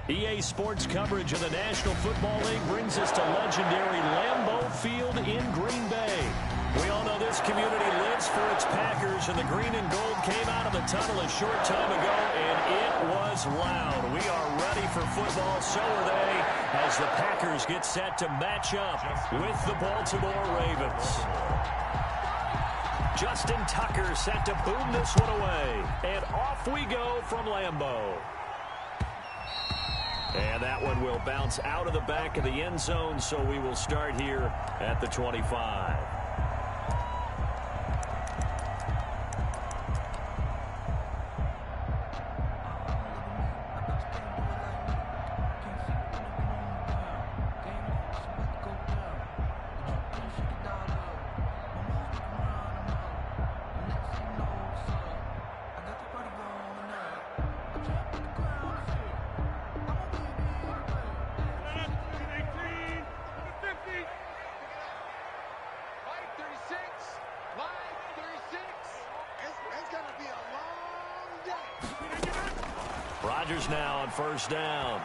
EA Sports coverage of the National Football League brings us to legendary Lambeau Field in Green Bay. We all know this community lives for its Packers, and the green and gold came out of the tunnel a short time ago, and it was loud. We are ready for football, so are they, as the Packers get set to match up with the Baltimore Ravens. Justin Tucker set to boom this one away, and off we go from Lambeau. And that one will bounce out of the back of the end zone, so we will start here at the 25. Rodgers now on first down.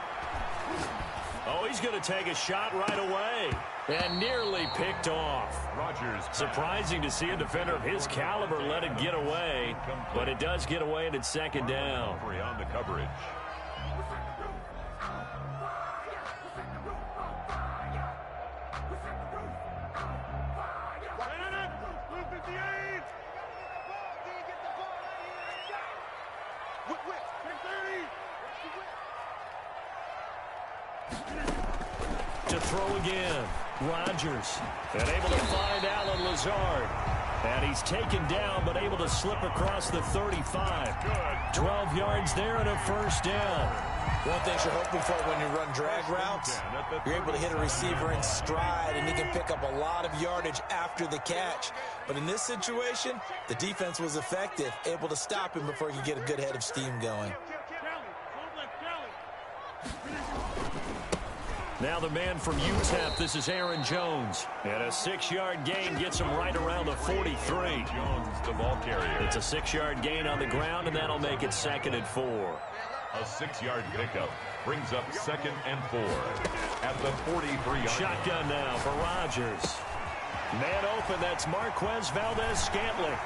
Oh, he's going to take a shot right away. And nearly picked off. Rodgers. Surprising to see a defender of his caliber let it get away. But it does get away, and it's second down. On the coverage. To throw again, Rodgers, and able to find Allen Lazard. And he's taken down, but able to slip across the 35. 12 yards there and a first down. One thing you're hoping for when you run drag routes, you're able to hit a receiver in stride, and he can pick up a lot of yardage after the catch. But in this situation, the defense was effective, able to stop him before he could get a good head of steam going. Now the man from UTEP, this is Aaron Jones. And a 6-yard gain gets him right around the 43. Jones, the ball carrier. It's a 6-yard gain on the ground, and that'll make it second and 4. A 6-yard pickup brings up second and 4 at the 43-yard. Shotgun now for Rodgers. Man open, that's Marquez Valdez-Scantling.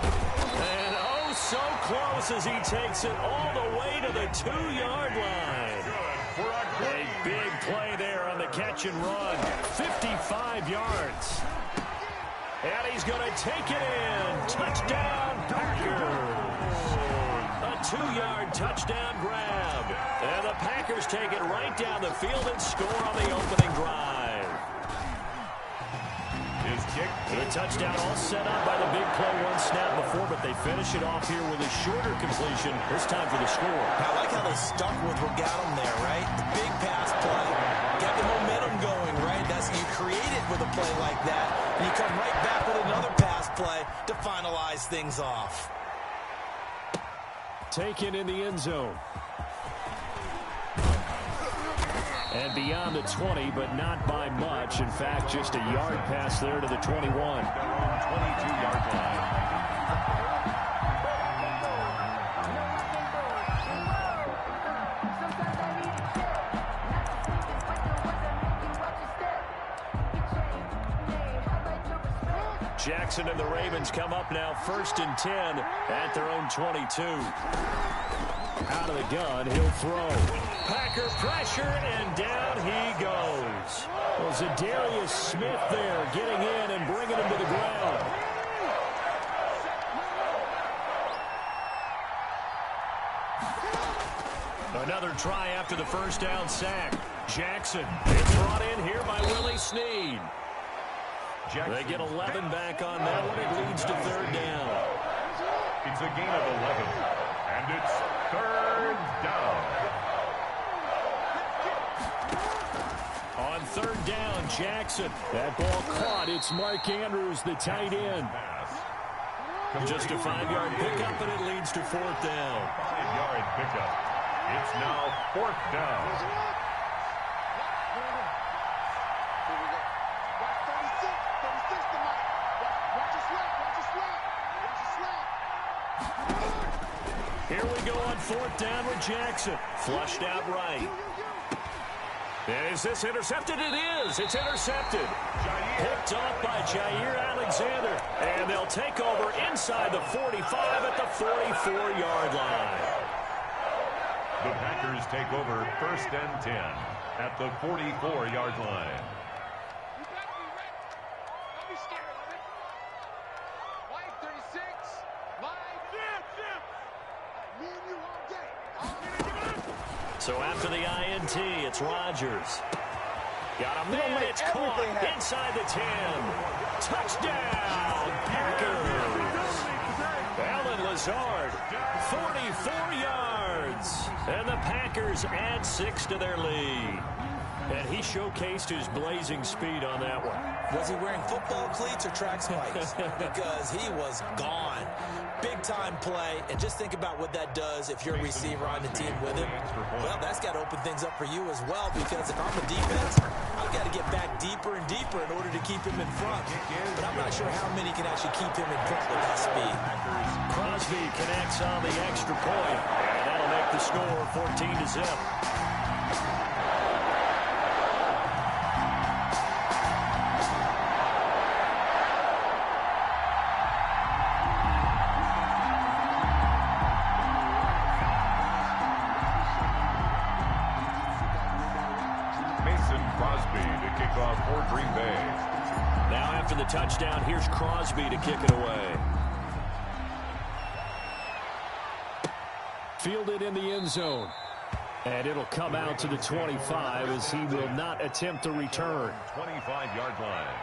And oh, so close as he takes it all the way to the 2-yard line. A big play there on the catch and run. 55 yards. And he's going to take it in. Touchdown, Packers. A 2-yard touchdown grab. And the Packers take it right down the field and score on the opening drive. His kick. The touchdown all set up by the big play one snap before, but they finish it off here with a shorter completion. This time for the score. I like how they stuck with what got them there, right? The big pass play. Get the momentum going, right? That's you create it with a play like that, and you come right back with another pass play to finalize things off. Taken in the end zone. And beyond the 20, but not by much. In fact, just a yard pass there to the 21. 22-yard line. Jackson and the Ravens come up now 1st and 10 at their own 22. Out of the gun, he'll throw. Packer pressure, and down he goes. Well, Zadarius Smith there getting in and bringing him to the ground. Another try after the first down sack. Jackson, it's brought in here by Willie Snead. Jackson. They get 11 back on that one. It leads to 3rd down. It's a gain of 11, and it's 3rd down. On 3rd down, Jackson. That ball caught. It's Mark Andrews, the tight end. Just a 5-yard pickup, and it leads to 4th down. 5-yard pickup. It's now 4th down. Here we go on 4th down with Jackson. Flushed out right. Is this intercepted? It is. It's intercepted. Picked off by Jair Alexander. And they'll take over inside the 45 at the 44-yard line. The Packers take over 1st and 10 at the 44-yard line. So after the INT, it's Rodgers. Got a man, it's caught inside the 10. Touchdown, Packers. Allen Lazard, 44 yards. And the Packers add 6 to their lead. And he showcased his blazing speed on that one. Was he wearing football cleats or track spikes? Because he was gone. Big-time play, and just think about what that does if you're a receiver on the team with him. Well, that's got to open things up for you as well, because if I'm a defense, I've got to get back deeper and deeper in order to keep him in front. But I'm not sure how many can actually keep him in front with that speed. Crosby connects on the extra point, and that'll make the score 14-0. After the touchdown, here's Crosby to kick it away. Fielded in the end zone. And it'll come out to the 25 as he will not attempt to return. 25-yard line.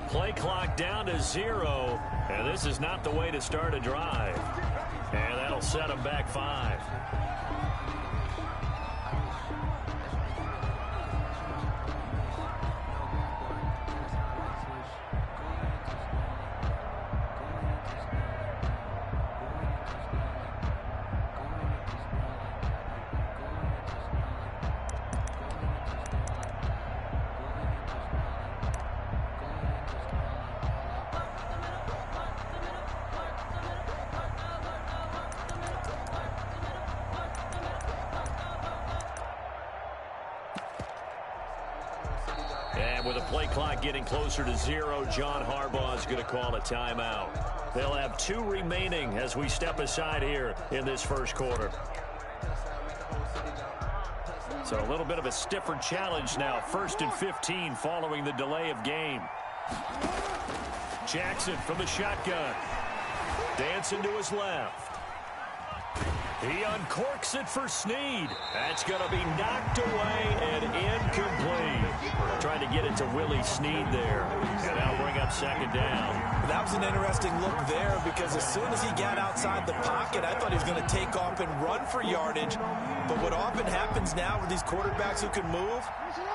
Play clock down to 0, and this is not the way to start a drive. And that'll set them back 5. And with the play clock getting closer to 0, John Harbaugh is going to call a timeout. They'll have 2 remaining as we step aside here in this first quarter. So a little bit of a stiffer challenge now. 1st and 15 following the delay of game. Jackson from the shotgun. Dancing to his left. He uncorks it for Snead. That's going to be knocked away and incomplete. Trying to get it to Willie Snead there. And that'll bring up 2nd down. That was an interesting look there, because as soon as he got outside the pocket, I thought he was going to take off and run for yardage. But what often happens now with these quarterbacks who can move,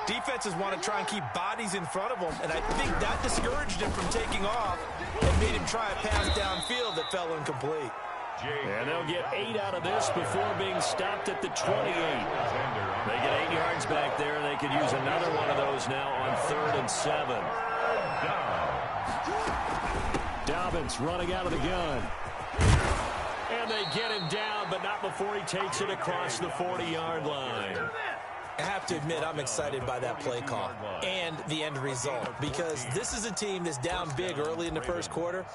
defenses want to try and keep bodies in front of them. And I think that discouraged him from taking off and made him try a pass downfield that fell incomplete. And they'll get 8 out of this before being stopped at the 28. They get 8 yards back there, and they could use another one of those now on 3rd and 7. Dobbins running out of the gun. And they get him down, but not before he takes it across the 40-yard line. I have to admit, I'm excited by that play call and the end result, because this is a team that's down big early in the first quarter,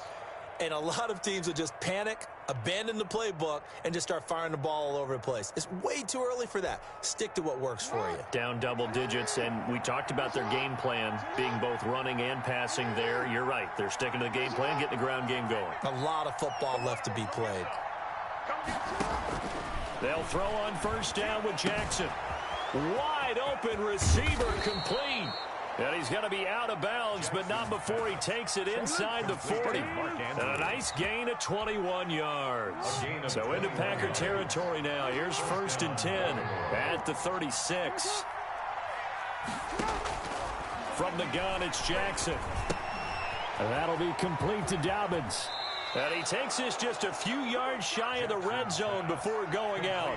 and a lot of teams will just panic, abandon the playbook, and just start firing the ball all over the place. It's way too early for that. Stick to what works for you. Down double digits, and we talked about their game plan being both running and passing there. You're right. They're sticking to the game plan, getting the ground game going. A lot of football left to be played. They'll throw on 1st down with Jackson. Wide open receiver complete. And he's going to be out of bounds, but not before he takes it inside the 40. And a nice gain of 21 yards. So into Packer territory now. Here's 1st and 10 at the 36. From the gun, it's Jackson. And that'll be complete to Dobbins. And he takes this just a few yards shy of the red zone before going out.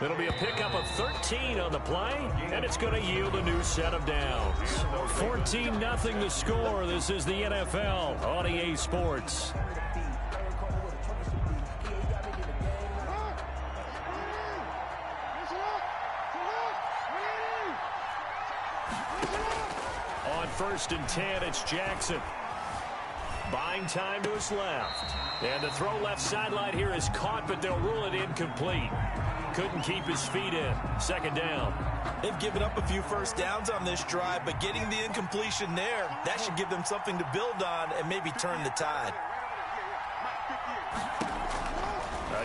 It'll be a pickup of 13 on the play, and it's going to yield a new set of downs. 14-0 the score. This is the NFL on EA Sports. On 1st and 10, it's Jackson. Buying time to his left. And the throw left sideline here is caught, but they'll rule it incomplete. Couldn't keep his feet in. 2nd down. They've given up a few first downs on this drive, but getting the incompletion there, that should give them something to build on and maybe turn the tide.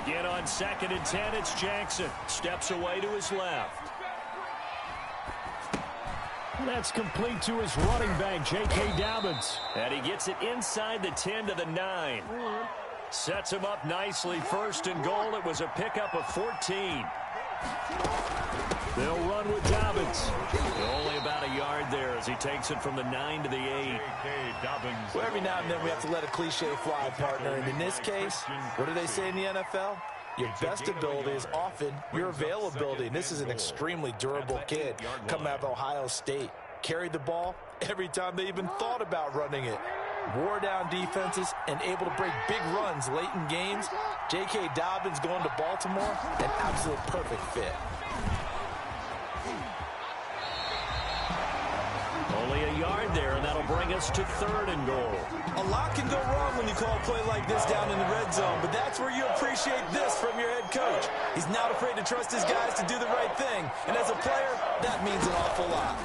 Again on 2nd and 10, it's Jackson. Steps away to his left. That's complete to his running back, J.K. Dobbins. And he gets it inside the 10 to the 9. Sets him up nicely. 1st and goal. It was a pickup of 14. They'll run with Dobbins. Only about a yard there as he takes it from the 9 to the 8. Well, every now and then we have to let a cliche fly, partner. And in this case, what do they say in the NFL? Your best ability is often your availability. And this is an extremely durable kid coming out of Ohio State. Carried the ball every time they even thought about running it. Wore down defenses and able to break big runs late in games. J.K. Dobbins going to Baltimore, an absolute perfect fit. Only a yard there, and that'll bring us to 3rd and goal. A lot can go wrong when you call a play like this down in the red zone, but that's where you appreciate this from your head coach. He's not afraid to trust his guys to do the right thing, and as a player, that means an awful lot.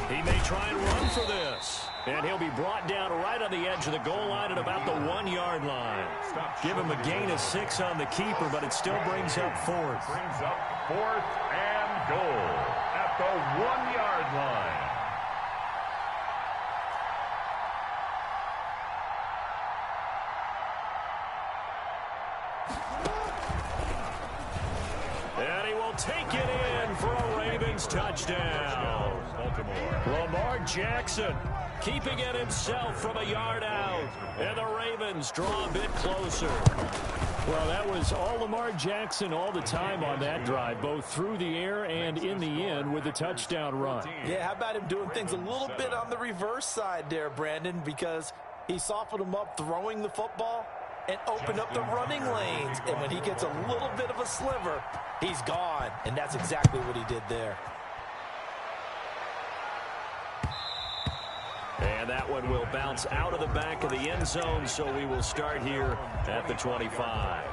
He may try and run for this, and he'll be brought down right on the edge of the goal line at about the 1-yard line. Give him a gain of 6 on the keeper, but it still brings up 4th. Brings up 4th and goal at the 1-yard line. And he will take it in for a Ravens touchdown. Lamar Jackson keeping it himself from a yard out. And the Ravens draw a bit closer. Well, that was all Lamar Jackson all the time on that drive, both through the air and in the end with the touchdown run. Yeah, how about him doing things a little bit on the reverse side there, Brandon, because he softened him up throwing the football and opened up the running lanes. And when he gets a little bit of a sliver, he's gone. And that's exactly what he did there. And that one will bounce out of the back of the end zone, so we will start here at the 25.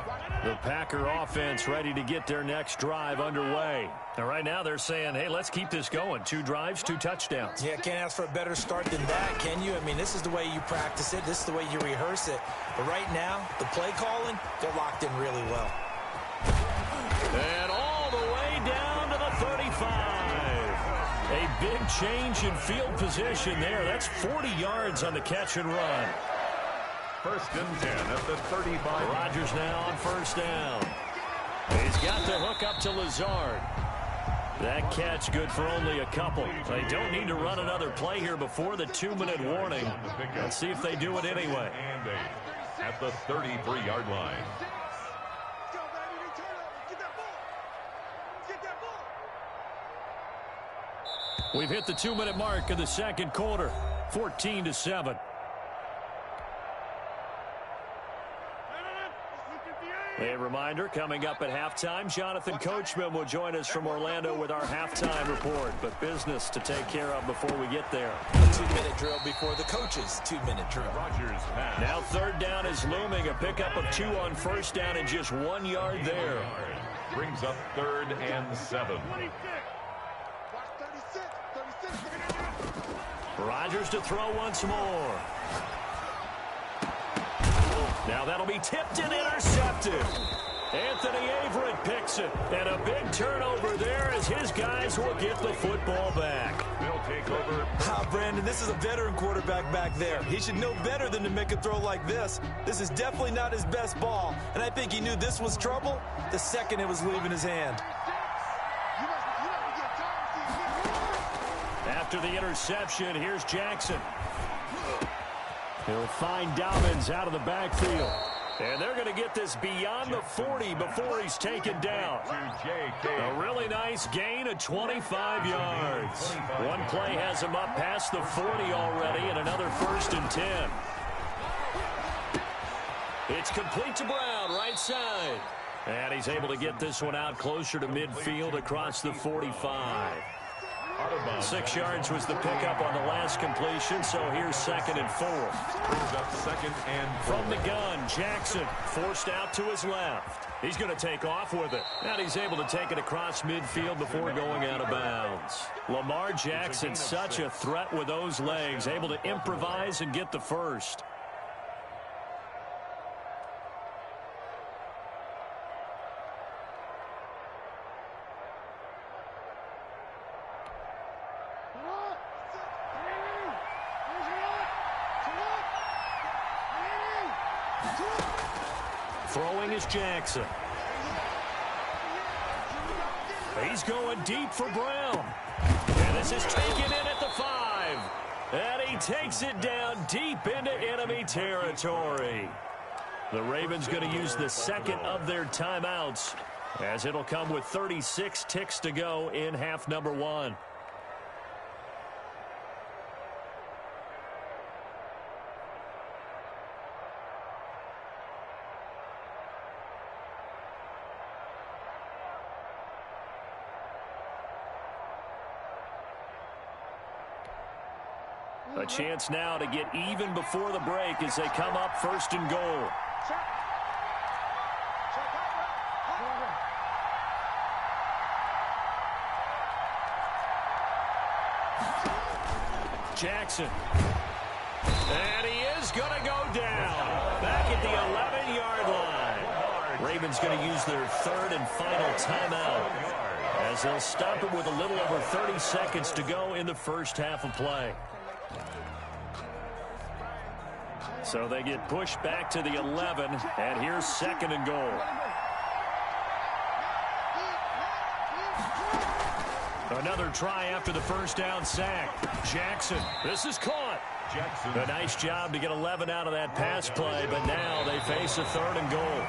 The Packer offense ready to get their next drive underway. And right now they're saying, hey, let's keep this going. 2 drives, 2 touchdowns. Yeah, can't ask for a better start than that, can you? I mean, this is the way you practice it. This is the way you rehearse it. But right now, the play calling, they're locked in really well. And all the way down to the 35. A big change in field position there. That's 40 yards on the catch and run. 1st and 10 at the 35. Rodgers now on 1st down. He's got the hook up to Lazard. That catch good for only a couple. They don't need to run another play here before the 2-minute warning. Let's see if they do it anyway. And 8 at the 33-yard line. We've hit the 2-minute mark of the 2nd quarter. 14-7. A reminder, coming up at halftime, Jonathan Coachman will join us from Orlando with our halftime report. But business to take care of before we get there. A 2-minute drill before the coach's 2-minute drill. Rodgers pass. Now 3rd down is looming. A pickup of 2 on 1st down and just 1 yard there. Brings up 3rd and 7. Rodgers to throw once more. Now that'll be tipped and intercepted. Anthony Averett picks it. And a big turnover there as his guys will get the football back. They'll take over. Brandon, this is a veteran quarterback back there. He should know better than to make a throw like this. This is definitely not his best ball. And I think he knew this was trouble the second it was leaving his hand. After the interception, here's Jackson. He'll find Dobbins out of the backfield. And they're going to get this beyond the 40 before he's taken down. A really nice gain of 25 yards. One play has him up past the 40 already, and another 1st and 10. It's complete to Brown, right side. And he's able to get this one out closer to midfield across the 45. 6 yards was the pickup on the last completion, so here's 2nd and 4. Brings up 2nd and 4. From the gun, Jackson forced out to his left. He's going to take off with it. And he's able to take it across midfield before going out of bounds. Lamar Jackson, such a threat with those legs, able to improvise and get the first. Throwing is Jackson. He's going deep for Brown. And this is taken in at the 5. And he takes it down deep into enemy territory. The Ravens going to use the 2nd of their timeouts, as it'll come with 36 ticks to go in half number 1. A chance now to get even before the break as they come up 1st and goal. Jackson. And he is going to go down. Back at the 11-yard line. Ravens going to use their 3rd and final timeout, as they'll stop it with a little over 30 seconds to go in the first half of play. So they get pushed back to the 11, and here's 2nd and goal. Another try after the first down sack. Jackson, this is caught. Jackson. A nice job to get 11 out of that pass play, but now they face a 3rd and goal.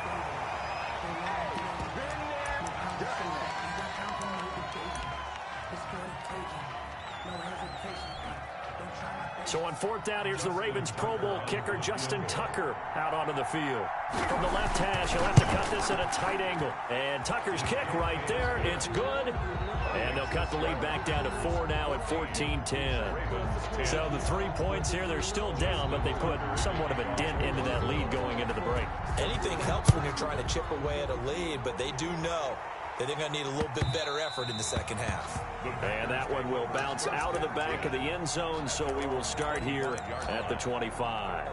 So on 4th down, here's the Ravens Pro Bowl kicker, Justin Tucker, out onto the field. From the left hash, he'll have to cut this at a tight angle. And Tucker's kick right there, it's good. And they'll cut the lead back down to 4 now at 14-10. So the 3 points here, they're still down, but they put somewhat of a dent into that lead going into the break. Anything helps when you're trying to chip away at a lead, but they do know that they're going to need a little bit better effort in the second half. And that one will bounce out of the back of the end zone, so we will start here at the 25.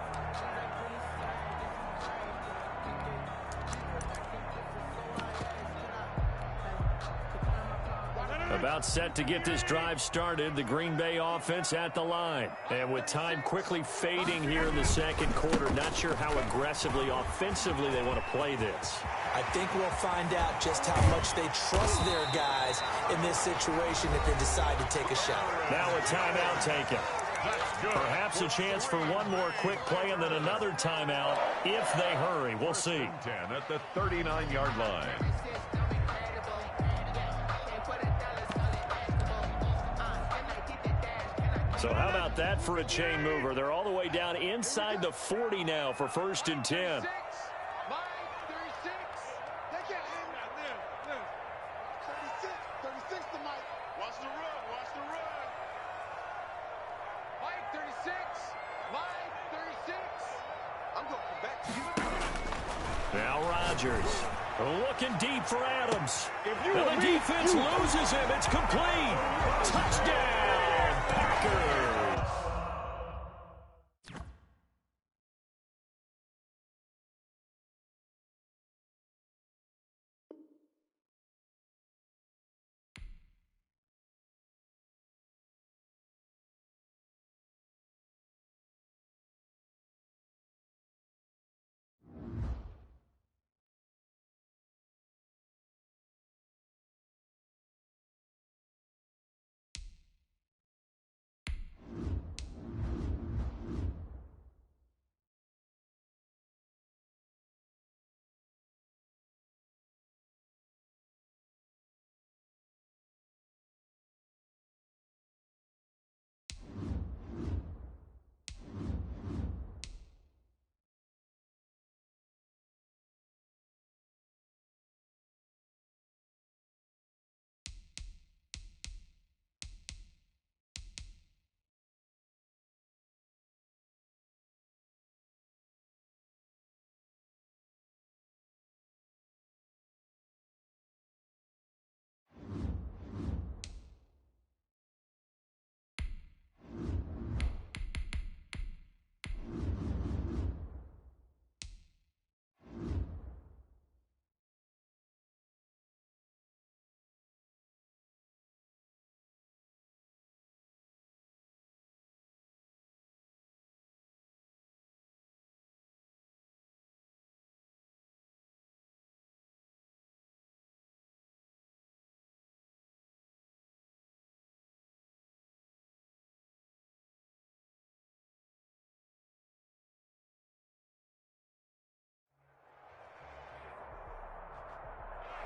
About set to get this drive started, the Green Bay offense at the line. And with time quickly fading here in the second quarter, not sure how aggressively, offensively they want to play this. I think we'll find out just how much they trust their guys in this situation if they decide to take a shot. Now a timeout taken. Perhaps a chance for one more quick play and then another timeout if they hurry. We'll see. 10 at the 39-yard line. So how about that for a chain mover? They're all the way down inside the 40 now for 1st and 10. Now Rodgers looking deep for Adams. And the defense loses him. It's complete. Touchdown, Packers.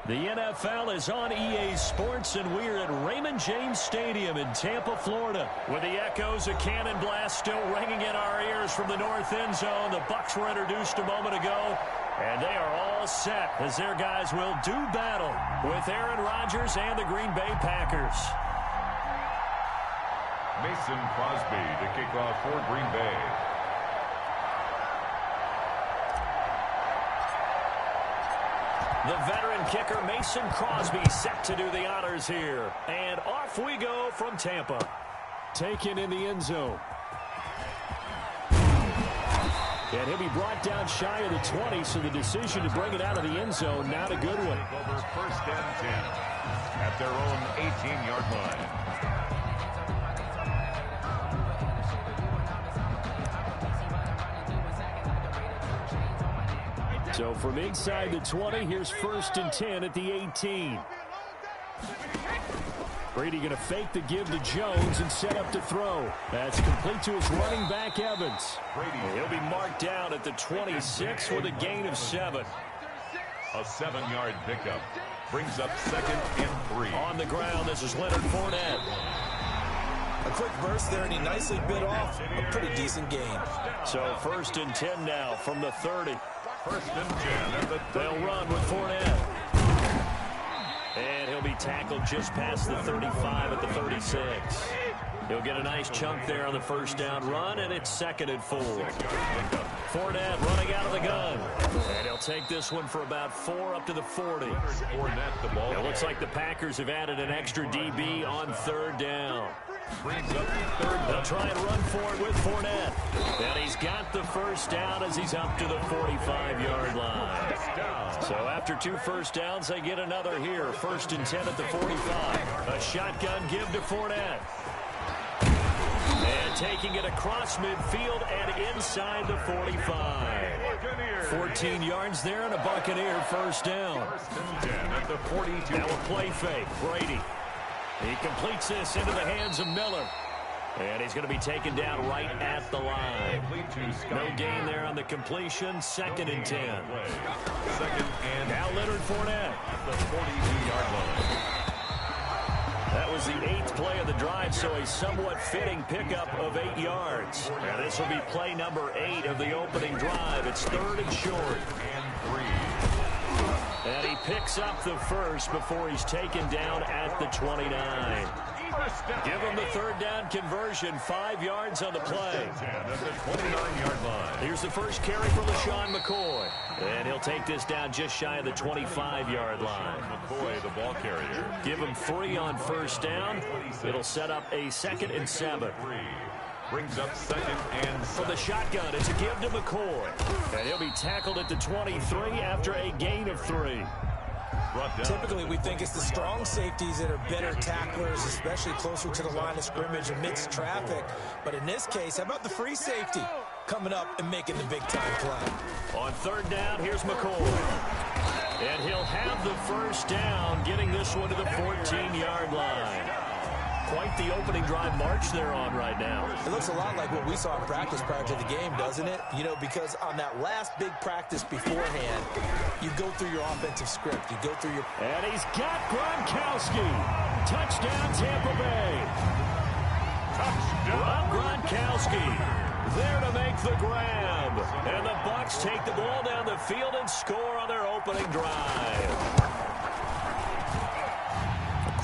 The NFL is on EA Sports, and we're at Raymond James Stadium in Tampa, Florida. With the echoes of Cannon Blast still ringing in our ears from the north end zone. The Bucs were introduced a moment ago, and they are all set as their guys will do battle with Aaron Rodgers and the Green Bay Packers. Mason Crosby to kick off for Green Bay. The veteran kicker Mason Crosby set to do the honors here. And off we go from Tampa. Taken in the end zone. And he'll be brought down shy of the 20, so the decision to bring it out of the end zone, not a good one. Over first and 10 at their own 18-yard line. So from inside the 20, here's first and 10 at the 18. Brady going to fake the give to Jones and set up to throw. That's complete to his running back, Evans. He'll be marked down at the 26 with a gain of 7. A 7-yard pickup brings up second and 3. On the ground, this is Leonard Fournette. A quick burst there, and he nicely bit off a pretty decent gain. So first and 10 now from the 30. First and 10 at the 30. They'll run with Fournette. And he'll be tackled just past the 35 at the 36. He'll get a nice chunk there on the first down run, and it's second and 4. Fournette running out of the gun. And he'll take this one for about 4 up to the 40. It looks like the Packers have added an extra DB on third down. They'll try and run for it with Fournette. And he's got the first down as he's up to the 45-yard line. So after 2 first downs, they get another here. First and 10 at the 45. A shotgun give to Fournette. And taking it across midfield and inside the 45. 14 yards there and a Buccaneer first down. First and 10 at the 42. Now a play fake. Brady. He completes this into the hands of Miller. And he's going to be taken down right at the line. No gain there on the completion. Second and 10. Second and now Leonard Fournette. At the 42-yard line. That was the 8th play of the drive, so a somewhat fitting pickup of 8 yards. And this will be play number 8 of the opening drive. It's third and short. And 3. And he picks up the first before he's taken down at the 29. Give him the third down conversion. 5 yards on the play. At the 29-yard line. Here's the first carry for LaShawn McCoy. And he'll take this down just shy of the 25-yard line. McCoy, the ball carrier. Give him 3 on first down. It'll set up a second and 7. Brings up second and 7. For the shotgun, it's a give to McCoy. And he'll be tackled at the 23 after a gain of 3. Typically, we think it's the strong safeties that are better tacklers, especially closer to the line of scrimmage amidst traffic. But in this case, how about the free safety coming up and making the big-time play? On third down, here's McCoy. And he'll have the first down, getting this one to the 14-yard line. Quite the opening drive march they're on right now. It looks a lot like what we saw in practice prior to the game, doesn't it? You know, because on that last big practice beforehand, you go through your offensive script. You go through your... And he's got Gronkowski. Touchdown, Tampa Bay. Rob Gronkowski there to make the grab. And the Bucs take the ball down the field and score on their opening drive.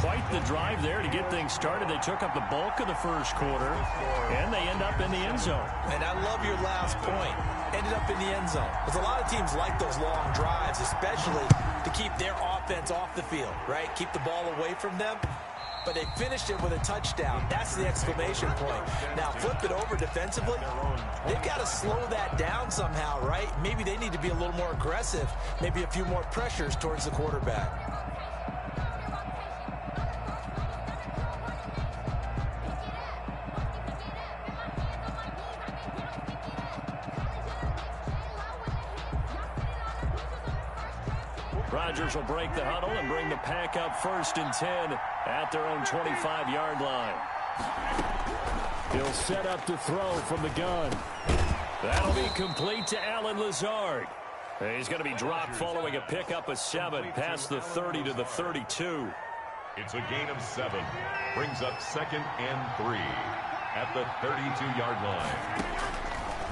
Quite the drive there to get things started. They took up the bulk of the first quarter, and they end up in the end zone. And I love your last point. Ended up in the end zone. Because a lot of teams like those long drives, especially to keep their offense off the field, right? Keep the ball away from them. But they finished it with a touchdown. That's the exclamation point. Now, flip it over defensively. They've got to slow that down somehow, right? Maybe they need to be a little more aggressive. Maybe a few more pressures towards the quarterback. Rodgers will break the huddle and bring the pack up first and 10 at their own 25-yard line. He'll set up to throw from the gun. That'll be complete to Allen Lazard. He's going to be dropped following a pickup of 7 past the 30 to the 32. It's a gain of 7. Brings up 2nd and 3 at the 32-yard line.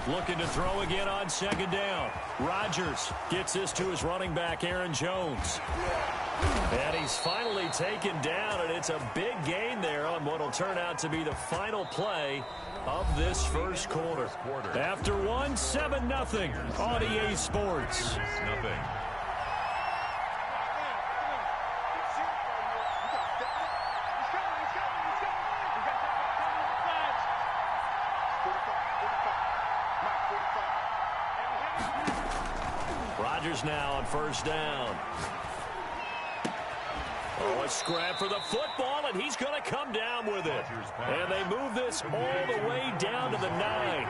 Looking to throw again on 2nd down. Rodgers gets this to his running back, Aaron Jones. And he's finally taken down, and it's a big gain there on what will turn out to be the final play of this first quarter. After 1, 7-0 on EA Sports. Nothing. Rodgers now on 1st down. Oh, a scrap for the football, and he's going to come down with it. And they move this all the way down to the 9.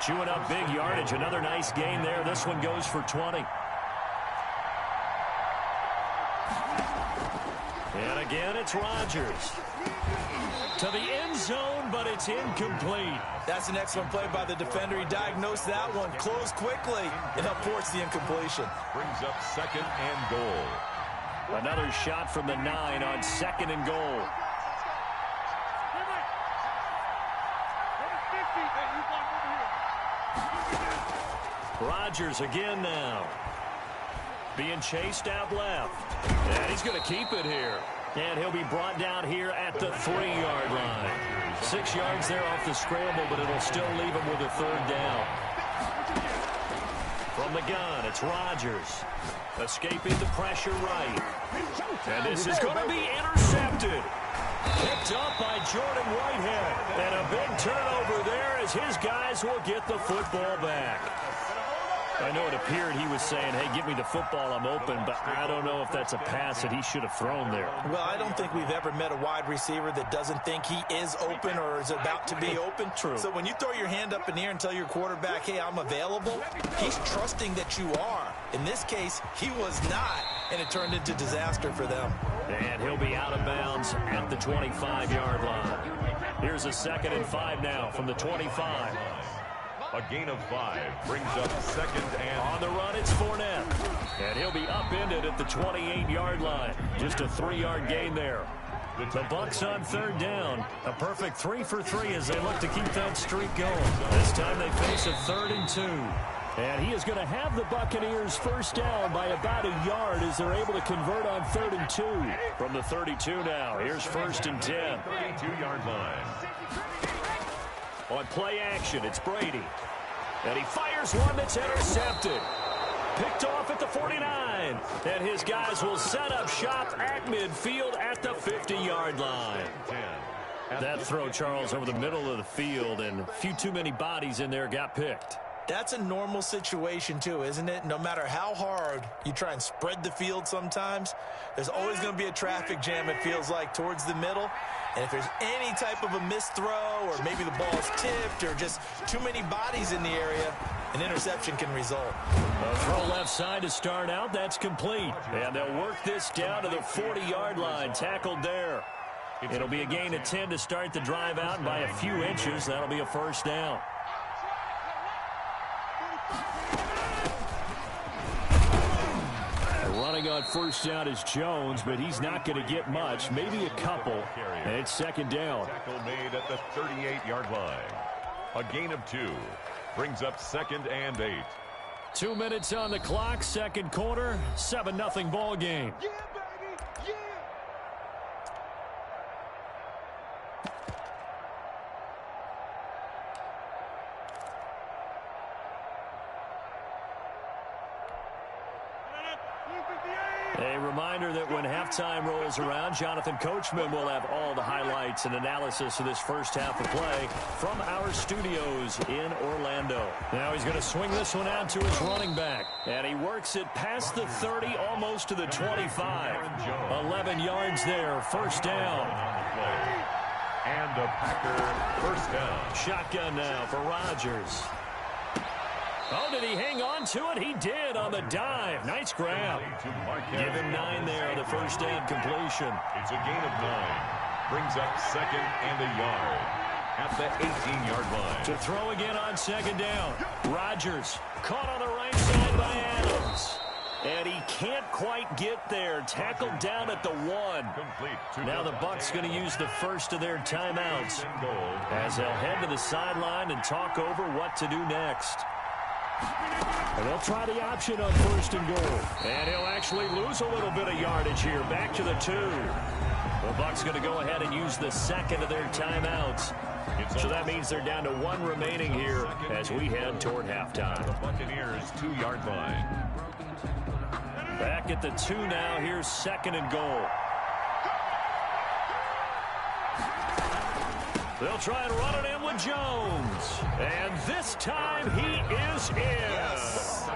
Chewing up big yardage. Another nice gain there. This one goes for 20. And again, it's Rodgers. To the end zone, but it's incomplete. That's an excellent play by the defender. He diagnosed that one, closed quickly, and upports the incompletion. Brings up 2nd and goal. Another shot from the 9 on 2nd and goal. Rodgers again now. Being chased out left. And he's going to keep it here. And he'll be brought down here at the 3-yard line. 6 yards there off the scramble, but it'll still leave him with a 3rd down. From the gun, it's Rodgers. Escaping the pressure right. And this is going to be intercepted. Picked up by Jordan Whitehead. And a big turnover there as his guys will get the football back. I know it appeared he was saying, hey, give me the football, I'm open, but I don't know if that's a pass that he should have thrown there. Well, I don't think we've ever met a wide receiver that doesn't think he is open or is about to be open. True. So when you throw your hand up in the air and tell your quarterback, hey, I'm available, he's trusting that you are. In this case, he was not, and it turned into disaster for them. And he'll be out of bounds at the 25-yard line. Here's a 2nd and 5 now from the 25. A gain of 5 brings up 2nd and... On the run, it's Fournette. And he'll be upended at the 28-yard line. Just a 3-yard gain there. The Bucs on 3rd down. A perfect 3 for 3 as they look to keep that streak going. This time they face a 3rd and 2. And he is going to have the Buccaneers 1st down by about a yard as they're able to convert on 3rd and 2. From the 32 now, here's 1st and 10. 32-yard line. On play action, it's Brady. And he fires one that's intercepted. Picked off at the 49. And his guys will set up shop at midfield at the 50-yard line. That throw, Charles, over the middle of the field, and a few too many bodies in there got picked. That's a normal situation, too, isn't it? No matter how hard you try and spread the field sometimes, there's always going to be a traffic jam, it feels like, towards the middle. And if there's any type of a missed throw or maybe the ball's tipped or just too many bodies in the area, an interception can result. A throw left side to start out. That's complete. And they'll work this down to the 40-yard line. Tackled there. It'll be a gain of 10 to start the drive out, and by a few inches, that'll be a 1st down. Running on 1st down is Jones, but he's not going to get much, maybe a couple, and it's 2nd down. Tackle made at the 38-yard line. A gain of 2 brings up 2nd and 8. 2 minutes on the clock, 2nd quarter, 7-0 ball game. Yeah, baby, yeah. A reminder that when halftime rolls around, Jonathan Coachman will have all the highlights and analysis of this first half of play from our studios in Orlando. Now he's going to swing this one out to his running back, and he works it past the 30, almost to the 25. 11 yards there, 1st down. And a Packer 1st down. Shotgun now for Rodgers. Oh, did he hang on to it? He did on the dive. Nice grab. Give him 9 there on the 1st down completion. It's a gain of 9. Brings up 2nd and a yard at the 18-yard line. To throw again on 2nd down. Rodgers caught on the right side by Adams. Millz. And he can't quite get there. Tackled down at the 1. Now the Bucs going to use the first of their timeouts as they'll head to the sideline and talk over what to do next. And they'll try the option on 1st and goal. And he'll actually lose a little bit of yardage here. Back to the 2. The Bucs going to go ahead and use the second of their timeouts. So that means they're down to 1 remaining here as we head toward halftime. The Buccaneers 2-yard line. Back at the 2 now. Here's 2nd and goal. They'll try and run it in with Jones. And this time he is in. Yes.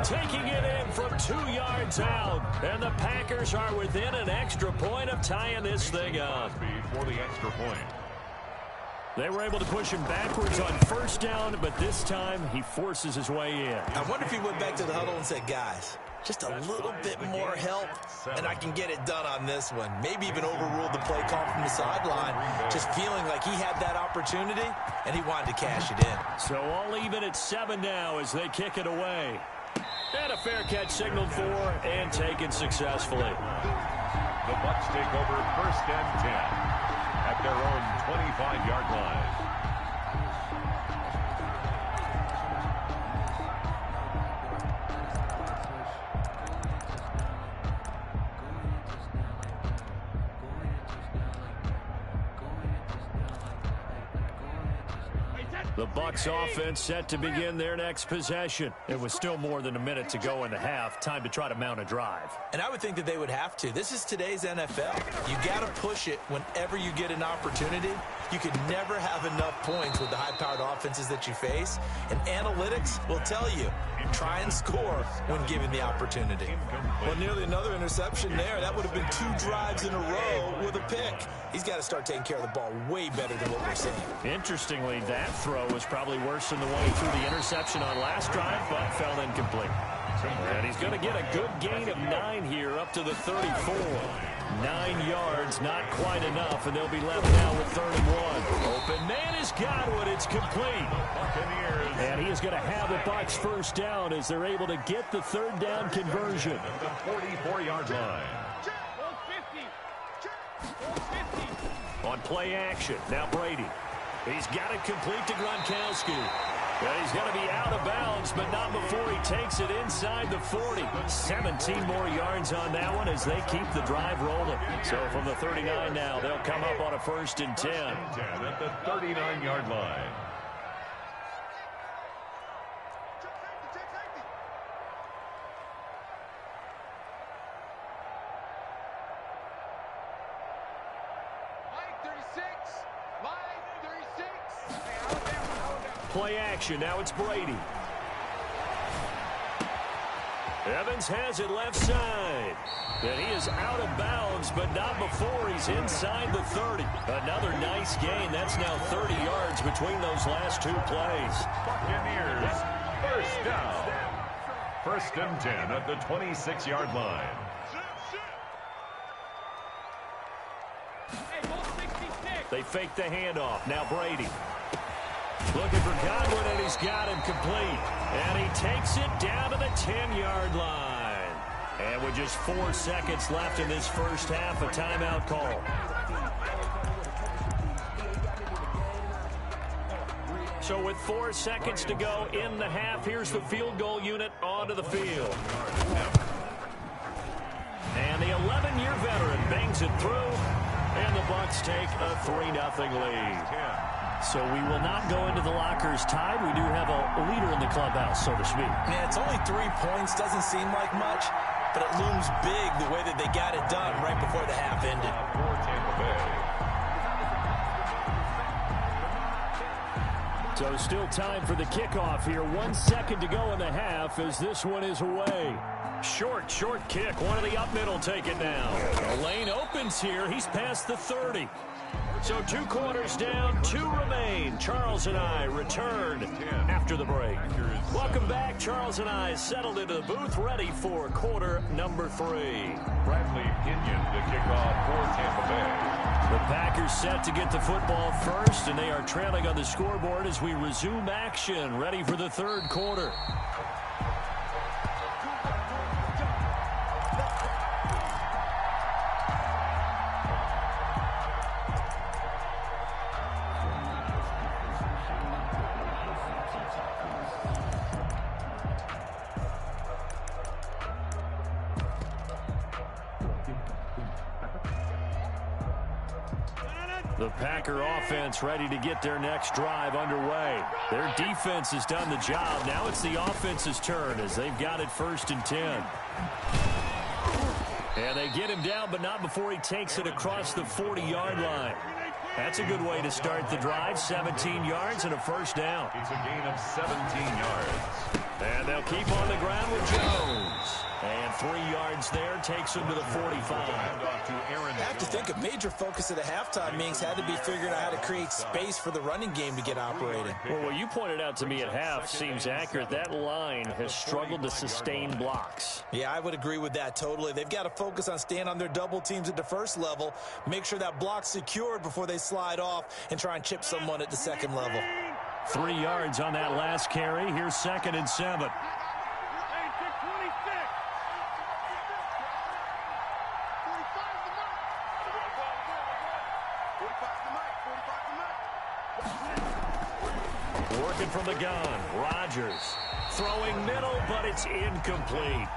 Taking it in from 2 yards out. And the Packers are within an extra point of tying this thing up. For the extra point. They were able to push him backwards on 1st down, but this time he forces his way in. I wonder if he went back to the huddle and said, guys, just a little bit more help, and I can get it done on this one. Maybe even overruled the play call from the sideline, just feeling like he had that opportunity, and he wanted to cash it in. So all even at 7 now as they kick it away. And a fair catch signaled for and taken successfully. The Bucs take over 1st and 10 at their own 25-yard line. The Bucs offense set to begin their next possession. It was still more than a minute to go in the half. Time to try to mount a drive. And I would think that they would have to. This is today's NFL. You got to push it whenever you get an opportunity. You could never have enough points with the high-powered offenses that you face. And analytics will tell you, try and score when given the opportunity. Well, nearly another interception there. That would have been 2 drives in a row with a pick. He's got to start taking care of the ball way better than what we're seeing. Interestingly, that throw was probably worse than the one he threw the interception on last drive, but fell incomplete. And he's going to get a good gain of 9 here up to the 34. 9 yards, not quite enough, and they'll be left now with 3rd and 1. Open man has got one. It's complete. And he is going to have the Bucs 1st down as they're able to get the 3rd down conversion. The 44-yard line. On play action, now Brady. He's got it complete to Gronkowski. And he's going to be out of bounds, but not before he takes it inside the 40. 17 more yards on that one as they keep the drive rolling. So from the 39 now, they'll come up on a 1st and 10. At the 39-yard line. Play action, now it's Brady. Evans has it left side. And he is out of bounds, but not before he's inside the 30. Another nice gain. That's now 30 yards between those last 2 plays. Buccaneers, 1st down. 1st and 10 at the 26-yard line. They fake the handoff. Now Brady. Looking for Godwin, and he's got him complete. And he takes it down to the 10-yard line. And with just 4 seconds left in this 1st half, a timeout call. So with 4 seconds to go in the half, here's the field goal unit onto the field. And the 11-year veteran bangs it through, and the Bucs take a 3-0 lead. So we will not go into the lockers tied. We do have a leader in the clubhouse, so to speak. Yeah, it's only 3 points. Doesn't seem like much, but it looms big the way that they got it done right before the half ended. So still time for the kickoff here. 1 second to go in the half as this one is away. Short kick. One of the up middle take it now. The lane opens here. He's past the 30. So 2 quarters down, 2 remain. Charles and I return after the break. Welcome back. Charles and I settled into the booth, ready for quarter number 3. Bradley Pinion to kick off for Tampa Bay. The Packers set to get the football first, and they are trailing on the scoreboard as we resume action, ready for the 3rd quarter. The Packer offense ready to get their next drive underway. Their defense has done the job. Now it's the offense's turn as they've got it 1st and 10. And they get him down, but not before he takes it across the 40-yard line. That's a good way to start the drive. 17 yards and a 1st down. It's a gain of 17 yards. And they'll keep on the ground with Jones. And 3 yards there takes him to the 45. I have to think a major focus of the halftime meetings had to be figuring out how to create space for the running game to get operating. Well, what you pointed out to me at half seems accurate. That line has struggled to sustain blocks. Yeah, I would agree with that totally. They've got to focus on staying on their double teams at the first level, make sure that block's secured before they slide off and try and chip someone at the second level. 3 yards on that last carry. Here's 2nd and 7. Working from the gun, Rodgers throwing middle, but it's incomplete.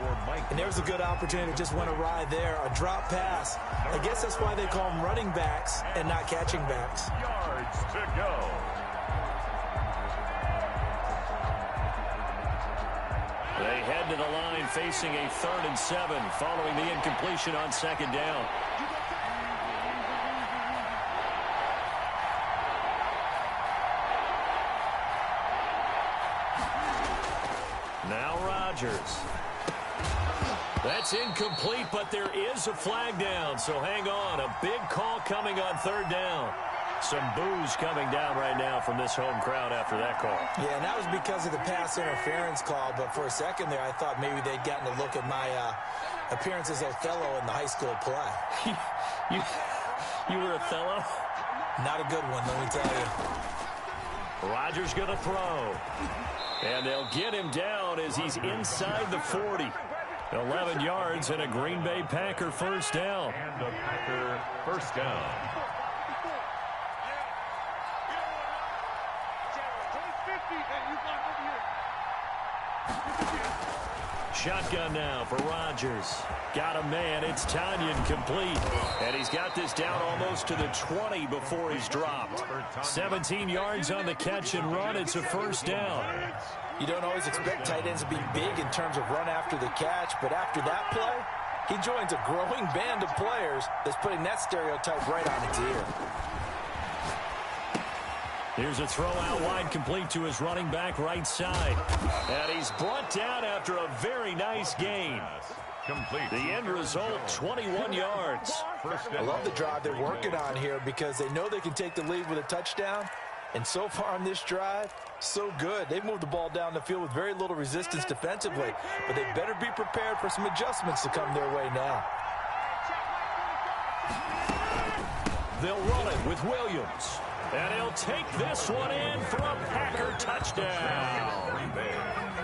And there's a good opportunity to just went awry there, a drop pass. I guess that's why they call them running backs and not catching backs. Yards to go. They head to the line facing a 3rd and 7 following the incompletion on 2nd down. Now Rodgers. That's incomplete, but there is a flag down, so hang on. A big call coming on 3rd down. Some boos coming down right now from this home crowd after that call. Yeah, and that was because of the pass interference call, but for a second there I thought maybe they'd gotten a look at my appearance as Othello in the high school play. You were Othello? Not a good one, let me tell you. Rodgers going to throw. And they'll get him down as he's inside the 40. 11 yards and a Green Bay Packer 1st down. And a Packer 1st down. Shotgun now for Rodgers. Got a man. It's Tanyan complete. And he's got this down almost to the 20 before he's dropped. 17 yards on the catch and run. It's a 1st down. You don't always expect tight ends to be big in terms of run after the catch, but after that play, he joins a growing band of players that's putting that stereotype right on its ear. Here's a throw out wide, complete to his running back right side. And he's brought down after a very nice gain. Complete. The end result, 21 yards. I love the drive they're working on here because they know they can take the lead with a touchdown. And so far on this drive, so good. They've moved the ball down the field with very little resistance defensively. But they better be prepared for some adjustments to come their way now. They'll run it with Williams. And he'll take this one in for a Packer touchdown.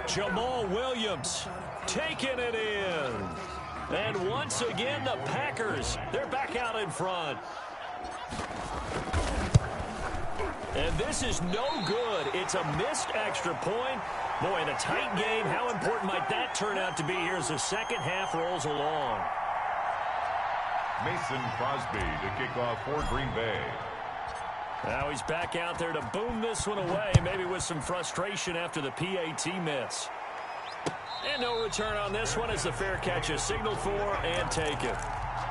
Jamal Williams taking it in. And once again, the Packers, they're back out in front. And this is no good. It's a missed extra point. Boy, in a tight game, how important might that turn out to be here as the second half rolls along? Mason Crosby to kick off for Green Bay. Now he's back out there to boom this one away, maybe with some frustration after the PAT miss. And no return on this one as the fair catch is signaled for and taken.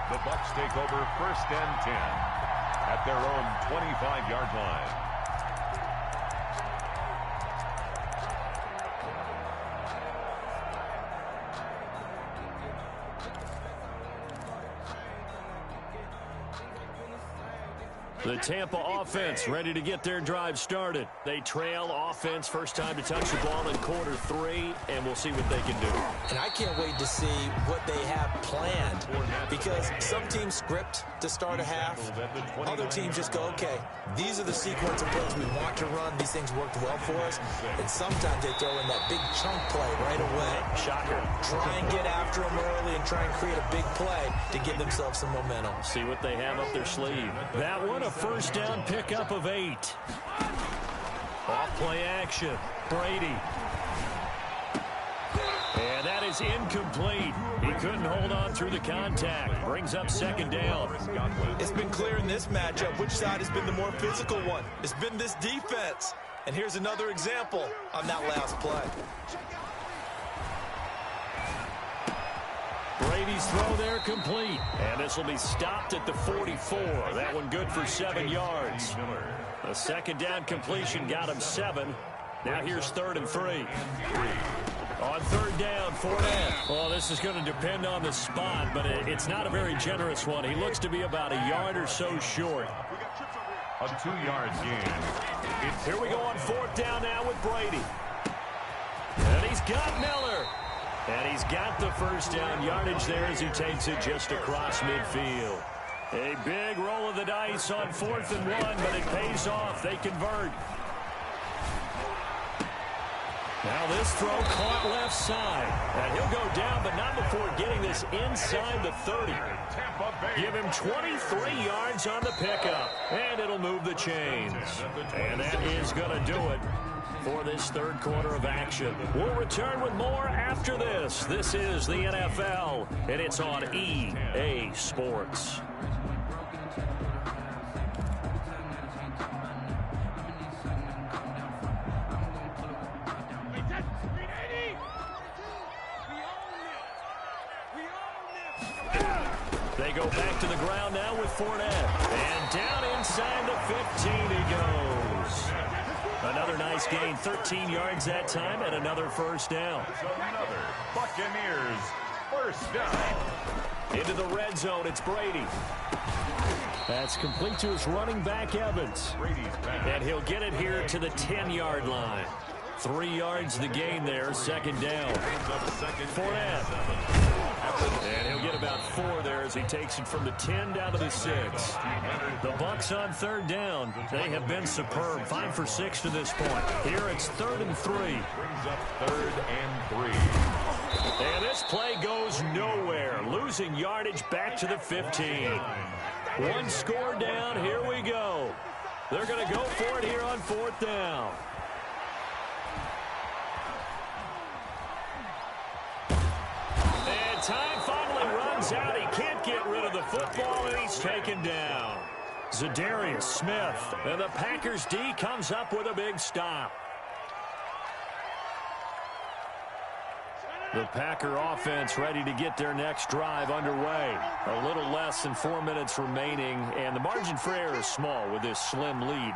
The Bucs take over 1st and 10 at their own 25-yard line. The Tampa offense ready to get their drive started. They trail offense, first time to touch the ball in quarter 3, and we'll see what they can do. And I can't wait to see what they have planned because some teams script to start a half. Other teams just go, okay, these are the sequence of plays we want to run. These things worked well for us. And sometimes they throw in that big chunk play right away. Shocker. Try and get after them early and try and create a big play to give themselves some momentum. See what they have up their sleeve. That one, a first down pickup of 8. Off play action. Brady. And that is incomplete. He couldn't hold on through the contact. Brings up second down. It's been clear in this matchup which side has been the more physical one. It's been this defense. And here's another example on that last play. Brady's throw there complete. And this will be stopped at the 44. That one good for 7 yards. The second down completion got him 7. Now here's 3rd and 3. On 3rd down, Fournette. Well, this is going to depend on the spot, but it's not a very generous one. He looks to be about a yard or so short. A 2-yard gain. Here we go on 4th down now with Brady. And he's got Miller. And he's got the first down yardage there as he takes it just across midfield. A big roll of the dice on 4th and 1, but it pays off. They convert. Now this throw caught left side. And he'll go down, but not before getting this inside the 30. Give him 23 yards on the pickup. And it'll move the chains. And that is going to do it for this 3rd quarter of action. We'll return with more after this. This is the NFL, and it's on EA Sports. They go back to the ground now with Fournette. And down inside the 15 he goes. Another nice gain, 13 yards that time, and another first down. Another Buccaneers first down. Into the red zone, it's Brady. That's complete to his running back, Evans. And he'll get it here to the 10-yard line. 3 yards the gain there, 2nd down. Fournette. And he'll get about 4 there as he takes it from the 10 down to the 6. The Bucs on 3rd down. They have been superb. 5 for 6 to this point. Here it's 3rd and 3. Brings up 3rd and 3. And this play goes nowhere. Losing yardage back to the 15. 1 score down. Here we go. They're going to go for it here on 4th down. Time finally runs out. He can't get rid of the football, and he's taken down. Zadarius Smith. And the Packers D comes up with a big stop. The Packer offense ready to get their next drive underway. A little less than 4 minutes remaining, and the margin for error is small with this slim lead.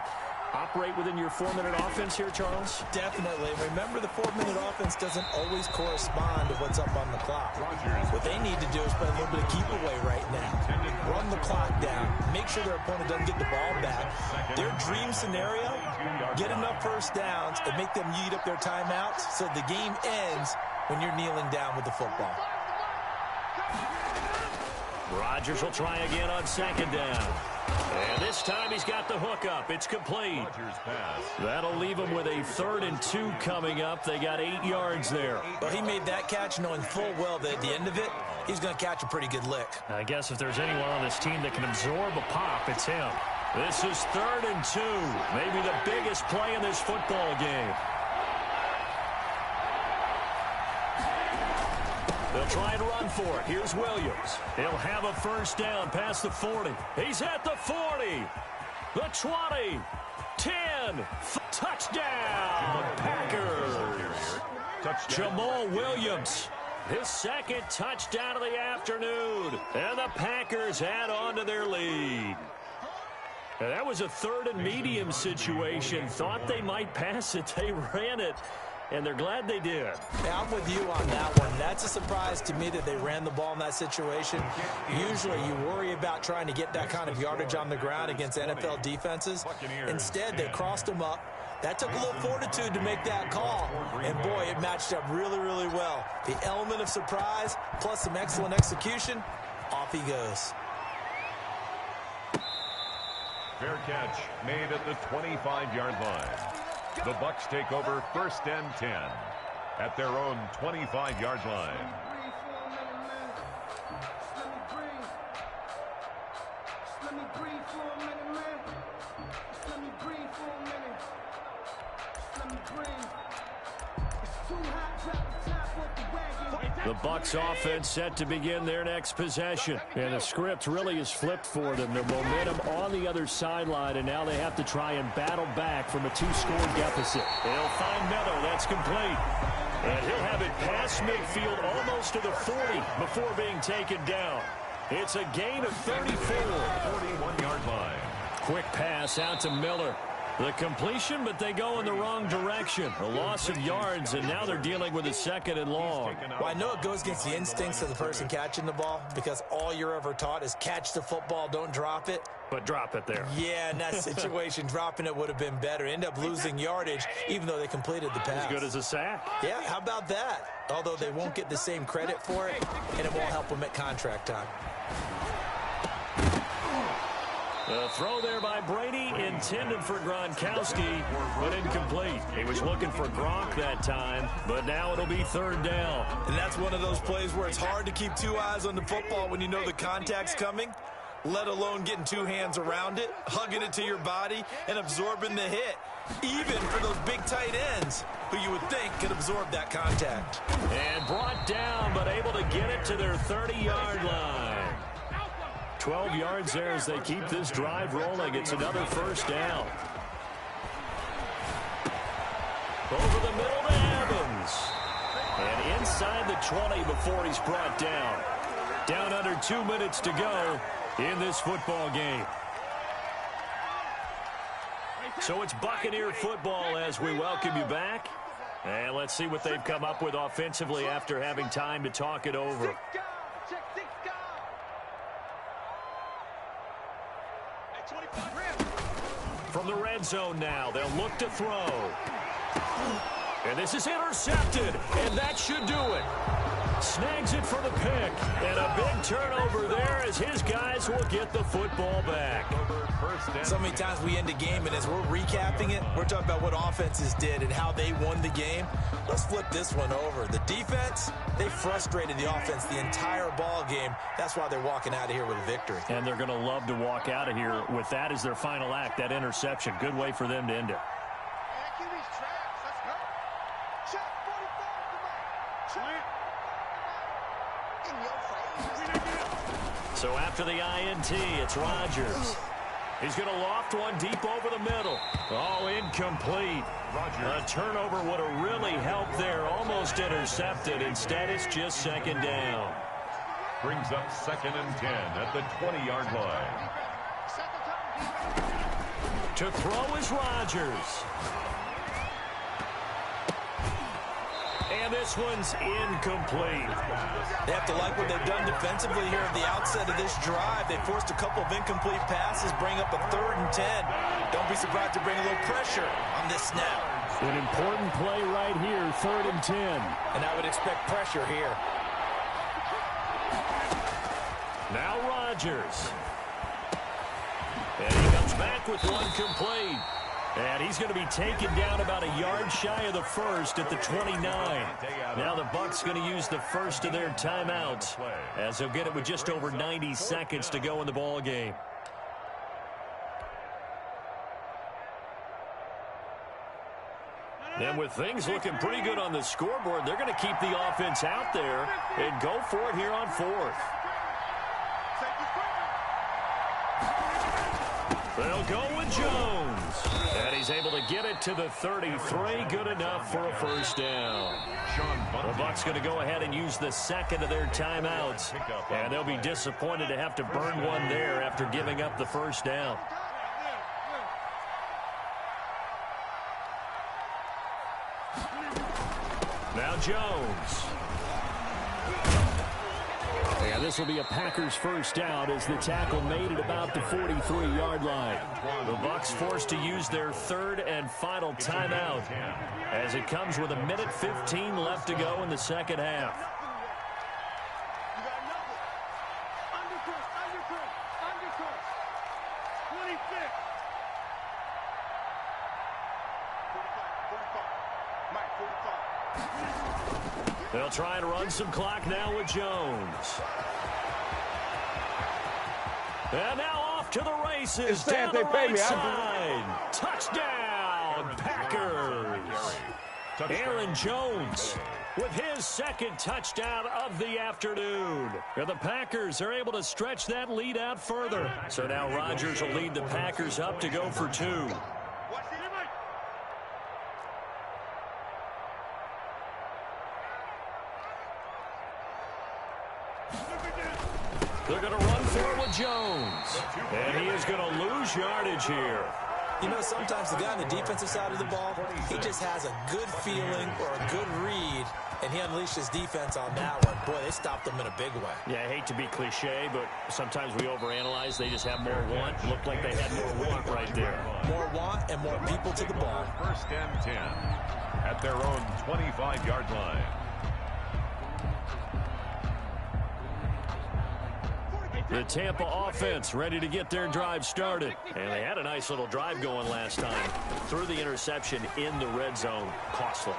Operate within your 4-minute offense here, Charles? Definitely. Remember, the 4-minute offense doesn't always correspond to what's up on the clock. What they need to do is play a little bit of keep away right now. Run the clock down. Make sure their opponent doesn't get the ball back. Their dream scenario, get enough first downs and make them eat up their timeouts so the game ends when you're kneeling down with the football. Rodgers will try again on 2nd down. And this time he's got the hook up. It's complete. That'll leave him with a 3rd and 2 coming up. They got 8 yards there. Well, he made that catch knowing full well that at the end of it, he's going to catch a pretty good lick. I guess if there's anyone on this team that can absorb a pop, it's him. This is 3rd and 2. Maybe the biggest play in this football game. They'll try and run for it. Here's Williams. He'll have a first down past the 40. He's at the 40. The 20. 10. Touchdown, Packers. Jamal Williams. His 2nd touchdown of the afternoon. And the Packers add on to their lead. And that was a 3rd and medium situation. Thought they might pass it. They ran it. And they're glad they did. Yeah, I'm with you on that one. That's a surprise to me that they ran the ball in that situation. Usually you worry about trying to get that kind of yardage on the ground against NFL defenses. Instead, they crossed them up. That took a little fortitude to make that call. And, boy, it matched up really, really well. The element of surprise plus some excellent execution, off he goes. Fair catch made at the 25-yard line. The Bucs take over 1st and 10 at their own 25-yard line. The Bucs offense set to begin their next possession. And the script really is flipped for them. The momentum on the other sideline, and now they have to try and battle back from a 2-score deficit. They'll find Meadow. That's complete. And he'll have it past midfield almost to the 40 before being taken down. It's a gain of 34. 41-yard line. Quick pass out to Miller. The completion, but they go in the wrong direction. A loss of yards, and now they're dealing with a 2nd and long. Well, I know it goes against the instincts of the person catching the ball because all you're ever taught is catch the football, don't drop it. But drop it there. Yeah, in that situation, dropping it would have been better. End up losing yardage, even though they completed the pass. As good as a sack. Yeah, how about that? Although they won't get the same credit for it, and it won't help them at contract time. The throw there by Brady, intended for Gronkowski, but incomplete. He was looking for Gronk that time, but now it'll be 3rd down. And that's one of those plays where it's hard to keep 2 eyes on the football when you know the contact's coming, let alone getting 2 hands around it, hugging it to your body, and absorbing the hit, even for those big tight ends who you would think could absorb that contact. And brought down, but able to get it to their 30-yard line. 12 yards there as they keep this drive rolling. It's another 1st down. Over the middle to Evans. And inside the 20 before he's brought down. Down under 2 minutes to go in this football game. So it's Buccaneer football as we welcome you back. And let's see what they've come up with offensively after having time to talk it over. From the red zone now, they'll look to throw. And this is intercepted, and that should do it. Snags it for the pick, and a big turnover there as his guys will get the football back. So many times we end a game, and as we're recapping it, we're talking about what offenses did and how they won the game. Let's flip this one over. The defense, they frustrated the offense the entire ball game. That's why they're walking out of here with a victory. And they're going to love to walk out of here with that as their final act, that interception. Good way for them to end it. So after the INT, it's Rodgers. He's going to loft one deep over the middle. Oh, incomplete. A turnover would have really helped there. Almost intercepted. Instead, it's just 2nd down. Brings up 2nd and 10 at the 20-yard line. To throw is Rodgers. And this one's incomplete. They have to like what they've done defensively here at the outset of this drive. They forced a couple of incomplete passes, bring up a 3rd and 10. Don't be surprised to bring a little pressure on this snap. An important play right here, 3rd and 10. And I would expect pressure here. Now Rodgers. And he comes back with one complete. And he's going to be taken down about a yard shy of the 1st at the 29. Now the Bucs going to use the first of their timeouts as they'll get it with just over 90 seconds to go in the ball game. And with things looking pretty good on the scoreboard, they're going to keep the offense out there and go for it here on 4th. They'll go with Jones. And he's able to get it to the 33. Good enough for a 1st down. The Bucs going to go ahead and use the 2nd of their timeouts. And they'll be disappointed to have to burn one there after giving up the 1st down. Now Jones. And this will be a Packers 1st down as the tackle made at about the 43-yard line. The Bucs forced to use their 3rd and final timeout as it comes with 1:15 left to go in the 2nd half. They'll try and run some clock now with Jones. And now off to the races. Down the right side. Touchdown, Packers. Aaron Jones with his second touchdown of the afternoon. And the Packers are able to stretch that lead out further. So now Rodgers will lead the Packers up to go for 2. They're going to run for it with Jones. And he is going to lose yardage here. You know, sometimes the guy on the defensive side of the ball, he just has a good feeling or a good read, and he unleashed his defense on that one. Boy, they stopped him in a big way. Yeah, I hate to be cliche, but sometimes we overanalyze. They just have more want. Looked like they had more want right there. More want and more people to the ball. First and 10 at their own 25-yard line. The Tampa offense ready to get their drive started. And they had a nice little drive going last time. Threw the interception in the red zone. Costly.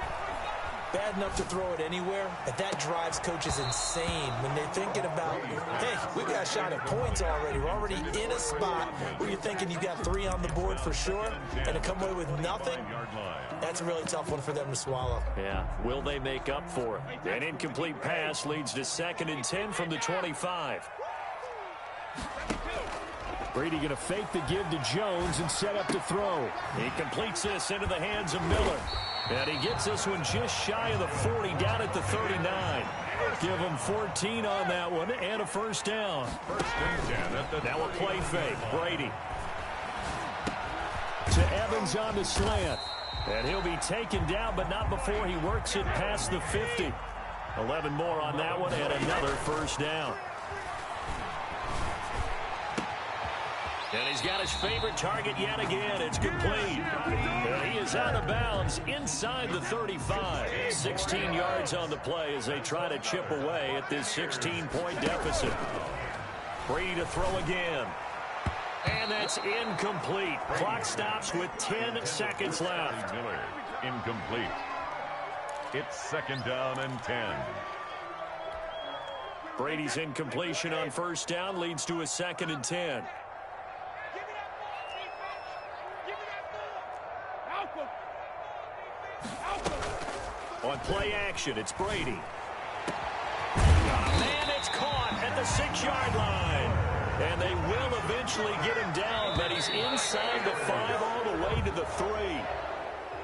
Bad enough to throw it anywhere, but that drives coaches insane when they're thinking about, hey, we got a shot at points already. We're already in a spot where you're thinking you got 3 on the board for sure, and to come away with nothing, that's a really tough one for them to swallow. Yeah, will they make up for it? An incomplete pass leads to 2nd and 10 from the 25. Brady going to fake the give to Jones and set up to throw. He completes this into the hands of Miller. And he gets this one just shy of the 40, down at the 39. Give him 14 on that one and a first down. Now a play fake. Brady to Evans on the slant. And he'll be taken down, but not before he works it past the 50. 11 more on that one and another first down. And he's got his favorite target yet again. It's complete. And he is out of bounds inside the 35. 16 yards on the play as they try to chip away at this 16-point deficit. Brady to throw again. And that's incomplete. Clock stops with 10 seconds left. Miller, incomplete. It's 2nd down and 10. Brady's incompletion on first down leads to a 2nd and 10. On play action, it's Brady. Man, it's caught at the 6-yard line. And they will eventually get him down, but he's inside the 5 all the way to the 3.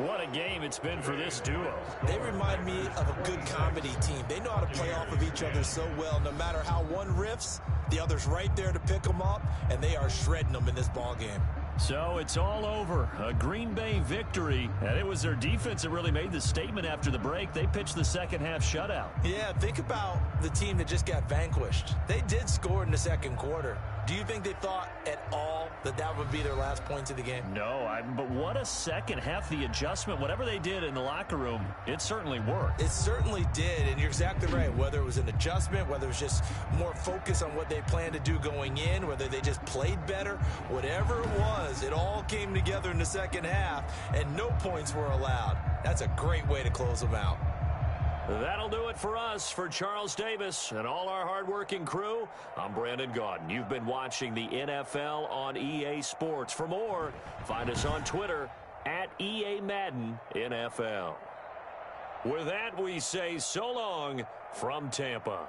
What a game it's been for this duo. They remind me of a good comedy team. They know how to play off of each other so well. No matter how one riffs, the other's right there to pick them up, and they are shredding them in this ball game. So it's all over. A Green Bay victory. And it was their defense that really made the statement after the break. They pitched the second-half shutout. Yeah, think about the team that just got vanquished. They did score in the second quarter. Do you think they thought at all that that would be their last points of the game? No, but what a second half. The adjustment, whatever they did in the locker room, it certainly worked. It certainly did, and you're exactly right. Whether it was an adjustment, whether it was just more focus on what they planned to do going in, whether they just played better, whatever it was, it all came together in the second half, and no points were allowed. That's a great way to close them out. That'll do it for us. For Charles Davis and all our hardworking crew, I'm Brandon Gaudin. You've been watching the NFL on EA Sports. For more, find us on Twitter at EA Madden NFL. With that, we say so long from Tampa.